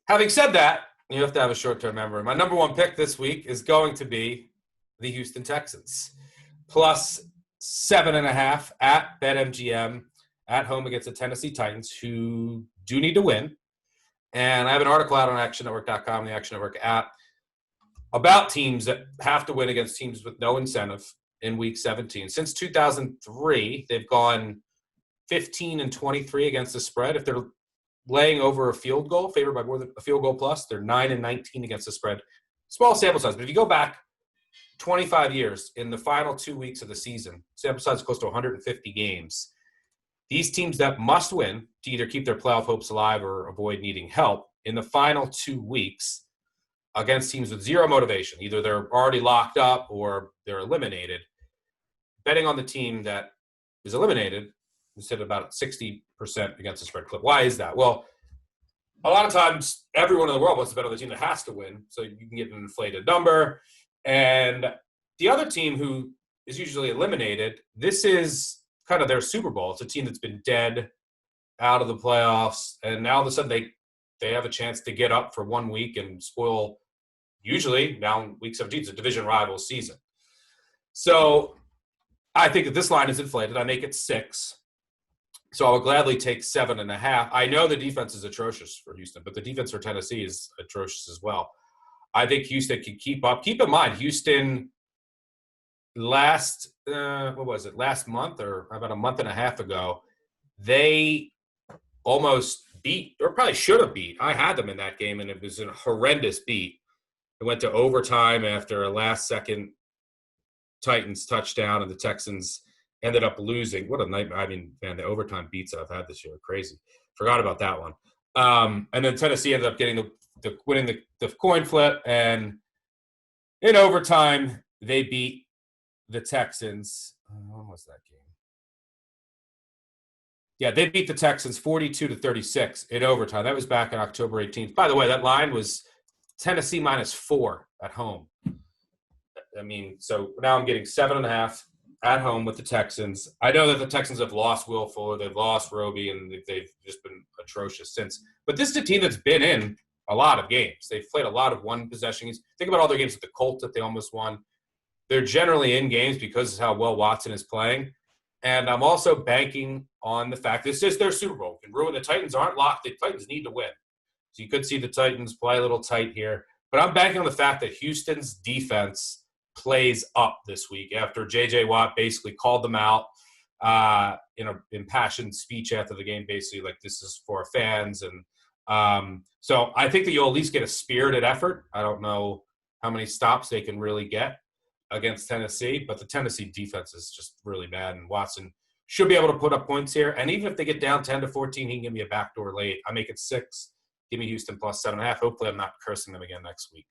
Having said that, you have to have a short-term memory. My number one pick this week is going to be the Houston Texans. Plus 7.5 at BetMGM at home against the Tennessee Titans, who do need to win. And I have an article out on ActionNetwork.com, the Action Network app, about teams that have to win against teams with no incentive in Week 17. Since 2003, they've gone 15-23 against the spread. If they're laying over a field goal, favored by more than a field goal plus, they're 9-19 against the spread. Small sample size, but if you go back 25 years in the final 2 weeks of the season, sample size is close to 150 games. These teams that must win to either keep their playoff hopes alive or avoid needing help in the final 2 weeks against teams with zero motivation, either they're already locked up or they're eliminated, betting on the team that is eliminated instead of about 60% against the spread clip. Why is that? Well, a lot of times everyone in the world wants to bet on the team that has to win, so you can get an inflated number. And the other team who is usually eliminated, this is kind of their Super Bowl. It's a team that's been dead out of the playoffs, and now all of a sudden they have a chance to get up for 1 week and spoil, usually now Week 17, it's a division rival season. So I think that this line is inflated. I make it 6. So I would gladly take 7.5. I know the defense is atrocious for Houston, but the defense for Tennessee is atrocious as well. I think Houston can keep up. Keep in mind, Houston last month or about a month and a half ago, they almost beat, or probably should have beat. I had them in that game, and it was a horrendous beat. It went to overtime after a last-second Titans touchdown, and the Texans ended up losing. What a nightmare. I mean, man, the overtime beats that I've had this year are crazy. Forgot about that one. And then Tennessee ended up getting winning the coin flip, and in overtime, they beat the Texans. When was that game? Yeah, they beat the Texans 42-36 in overtime. That was back on October 18th. By the way, that line was Tennessee -4 at home. I mean, so now I'm getting 7.5 at home with the Texans. I know that the Texans have lost Will Fuller, they've lost Roby, and they've just been atrocious since. But this is a team that's been in a lot of games. They've played a lot of one-possession games. Think about all their games with the Colts that they almost won. They're generally in games because of how well Watson is playing. And I'm also banking on the fact this is their Super Bowl. Can ruin. The Titans aren't locked. The Titans need to win. So you could see the Titans play a little tight here. But I'm banking on the fact that Houston's defense plays up this week after J.J. Watt basically called them out in an impassioned speech after the game, basically like this is for fans. And so I think that you'll at least get a spirited effort. I don't know how many stops they can really get against Tennessee, but the Tennessee defense is just really bad, and Watson should be able to put up points here. And even if they get down 10-14, he can give me a backdoor late. I make it 6. Give me Houston plus 7.5. Hopefully I'm not cursing them again next week.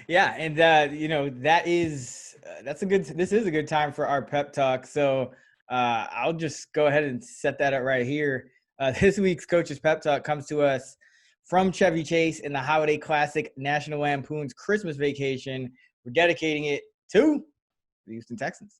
Yeah, and this is a good time for our pep talk. So I'll just go ahead and set that up right here. This week's Coach's Pep Talk comes to us from Chevy Chase in the Holiday Classic National Lampoon's Christmas Vacation. We're dedicating it to the Houston Texans.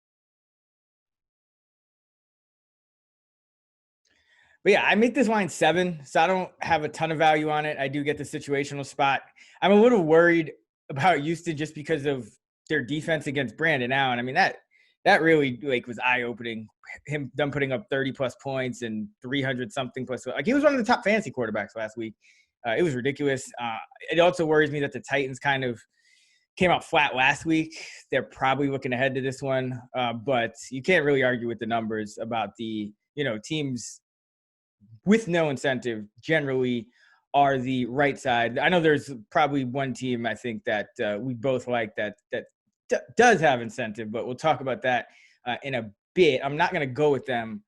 But yeah, I make this line 7, so I don't have a ton of value on it. I do get the situational spot. I'm a little worried about Houston just because of their defense against Brandon Allen. I mean, that really was eye-opening. Them putting up 30-plus points and 300-something plus. He was one of the top fantasy quarterbacks last week. It was ridiculous. It also worries me that the Titans kind of came out flat last week. They're probably looking ahead to this one, but you can't really argue with the numbers about the teams with no incentive generally are the right side. I know there's probably one team I think that we both like that does have incentive, but we'll talk about that in a bit. I'm not going to go with them